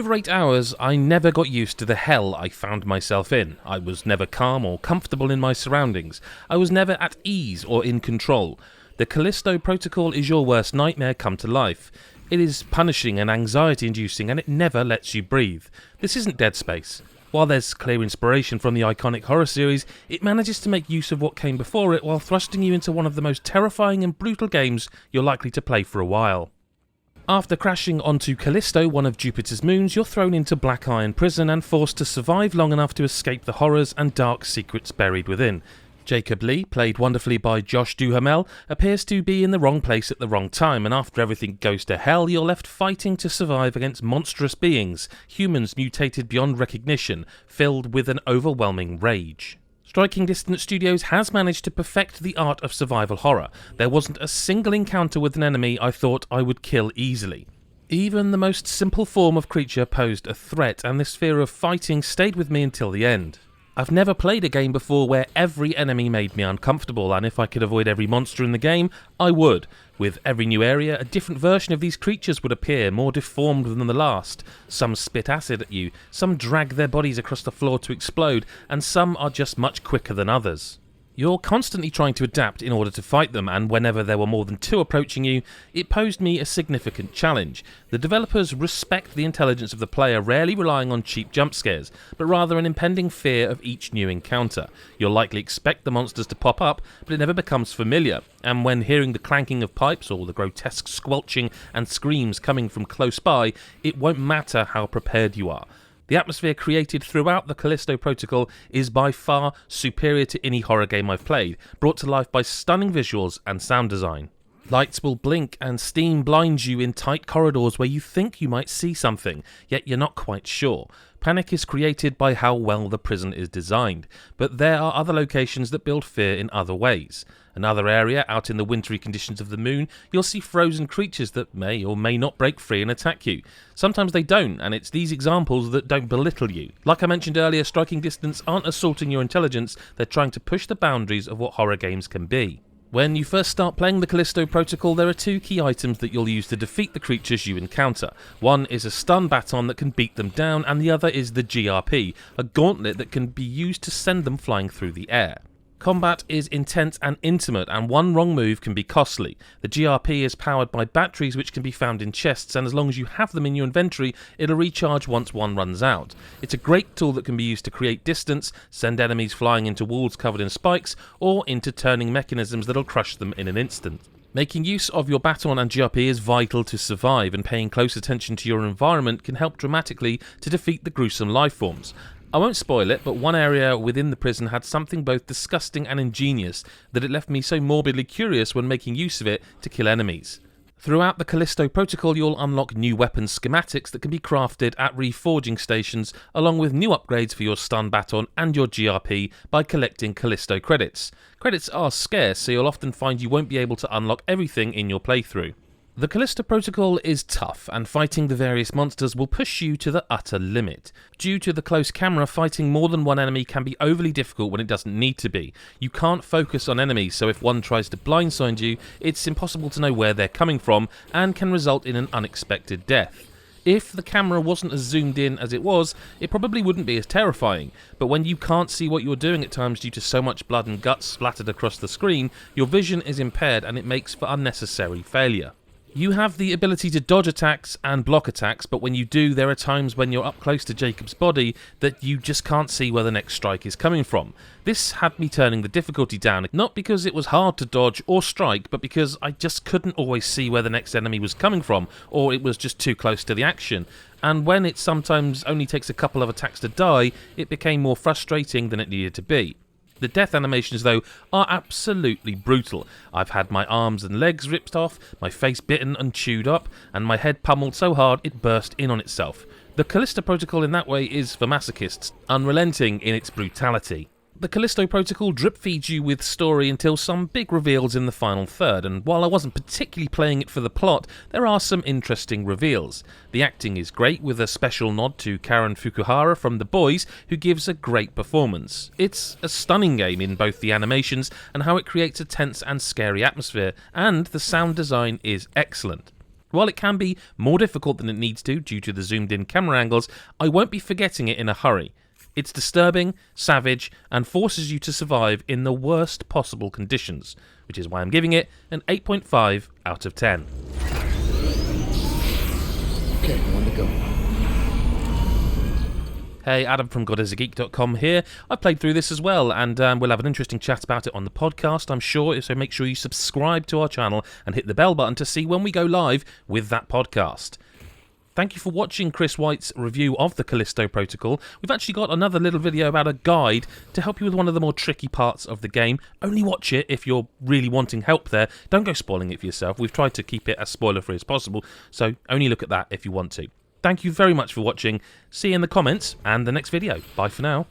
over 8 hours, I never got used to the hell I found myself in. I was never calm or comfortable in my surroundings. I was never at ease or in control. The Callisto Protocol is your worst nightmare come to life. It is punishing and anxiety-inducing, and it never lets you breathe. This isn't Dead Space. While there's clear inspiration from the iconic horror series, it manages to make use of what came before it while thrusting you into one of the most terrifying and brutal games you're likely to play for a while. After crashing onto Callisto, one of Jupiter's moons, you're thrown into Black Iron Prison and forced to survive long enough to escape the horrors and dark secrets buried within. Jacob Lee, played wonderfully by Josh Duhamel, appears to be in the wrong place at the wrong time, and after everything goes to hell, you're left fighting to survive against monstrous beings, humans mutated beyond recognition, filled with an overwhelming rage. Striking Distance Studios has managed to perfect the art of survival horror. There wasn't a single encounter with an enemy I thought I would kill easily. Even the most simple form of creature posed a threat, and this fear of fighting stayed with me until the end. I've never played a game before where every enemy made me uncomfortable, and if I could avoid every monster in the game, I would. With every new area, a different version of these creatures would appear, more deformed than the last. Some spit acid at you, some drag their bodies across the floor to explode, and some are just much quicker than others. You're constantly trying to adapt in order to fight them, and whenever there were more than two approaching you, it posed me a significant challenge. The developers respect the intelligence of the player, rarely relying on cheap jump scares, but rather an impending fear of each new encounter. You'll likely expect the monsters to pop up, but it never becomes familiar, and when hearing the clanking of pipes or the grotesque squelching and screams coming from close by, it won't matter how prepared you are. The atmosphere created throughout the Callisto Protocol is by far superior to any horror game I've played, brought to life by stunning visuals and sound design. Lights will blink and steam blinds you in tight corridors where you think you might see something, yet you're not quite sure. Panic is created by how well the prison is designed, but there are other locations that build fear in other ways. Another area, out in the wintry conditions of the moon, you'll see frozen creatures that may or may not break free and attack you. Sometimes they don't, and it's these examples that don't belittle you. Like I mentioned earlier, Striking Distance aren't assaulting your intelligence, they're trying to push the boundaries of what horror games can be. When you first start playing the Callisto Protocol, there are two key items that you'll use to defeat the creatures you encounter. One is a stun baton that can beat them down, and the other is the GRP, a gauntlet that can be used to send them flying through the air. Combat is intense and intimate, and one wrong move can be costly. The GRP is powered by batteries which can be found in chests, and as long as you have them in your inventory, it'll recharge once one runs out. It's a great tool that can be used to create distance, send enemies flying into walls covered in spikes, or into turning mechanisms that'll crush them in an instant. Making use of your baton and GRP is vital to survive, and paying close attention to your environment can help dramatically to defeat the gruesome lifeforms. I won't spoil it, but one area within the prison had something both disgusting and ingenious that it left me so morbidly curious when making use of it to kill enemies. Throughout the Callisto Protocol, you'll unlock new weapon schematics that can be crafted at reforging stations, along with new upgrades for your stun baton and your GRP by collecting Callisto credits. Credits are scarce, so you'll often find you won't be able to unlock everything in your playthrough. The Callisto Protocol is tough, and fighting the various monsters will push you to the utter limit. Due to the close camera, fighting more than one enemy can be overly difficult when it doesn't need to be. You can't focus on enemies, so if one tries to blindside you, it's impossible to know where they're coming from, and can result in an unexpected death. If the camera wasn't as zoomed in as it was, it probably wouldn't be as terrifying, but when you can't see what you're doing at times due to so much blood and guts splattered across the screen, your vision is impaired and it makes for unnecessary failure. You have the ability to dodge attacks and block attacks, but when you do, there are times when you're up close to Jacob's body that you just can't see where the next strike is coming from. This had me turning the difficulty down, not because it was hard to dodge or strike, but because I just couldn't always see where the next enemy was coming from, or it was just too close to the action. And when it sometimes only takes a couple of attacks to die, it became more frustrating than it needed to be. The death animations, though, are absolutely brutal. I've had my arms and legs ripped off, my face bitten and chewed up, and my head pummeled so hard it burst in on itself. The Callisto Protocol in that way is for masochists, unrelenting in its brutality. The Callisto Protocol drip-feeds you with story until some big reveals in the final third, and while I wasn't particularly playing it for the plot, there are some interesting reveals. The acting is great, with a special nod to Karen Fukuhara from The Boys, who gives a great performance. It's a stunning game in both the animations and how it creates a tense and scary atmosphere, and the sound design is excellent. While it can be more difficult than it needs to due to the zoomed-in camera angles, I won't be forgetting it in a hurry. It's disturbing, savage, and forces you to survive in the worst possible conditions, which is why I'm giving it an 8.5 out of 10. Okay, one to go. Hey, Adam from GodIsAGeek.com here. I played through this as well, and we'll have an interesting chat about it on the podcast, I'm sure, so make sure you subscribe to our channel and hit the bell button to see when we go live with that podcast. Thank you for watching Chris White's review of the Callisto Protocol. We've actually got another little video about a guide to help you with one of the more tricky parts of the game. Only watch it if you're really wanting help there. Don't go spoiling it for yourself. We've tried to keep it as spoiler-free as possible, so only look at that if you want to. Thank you very much for watching. See you in the comments and the next video. Bye for now.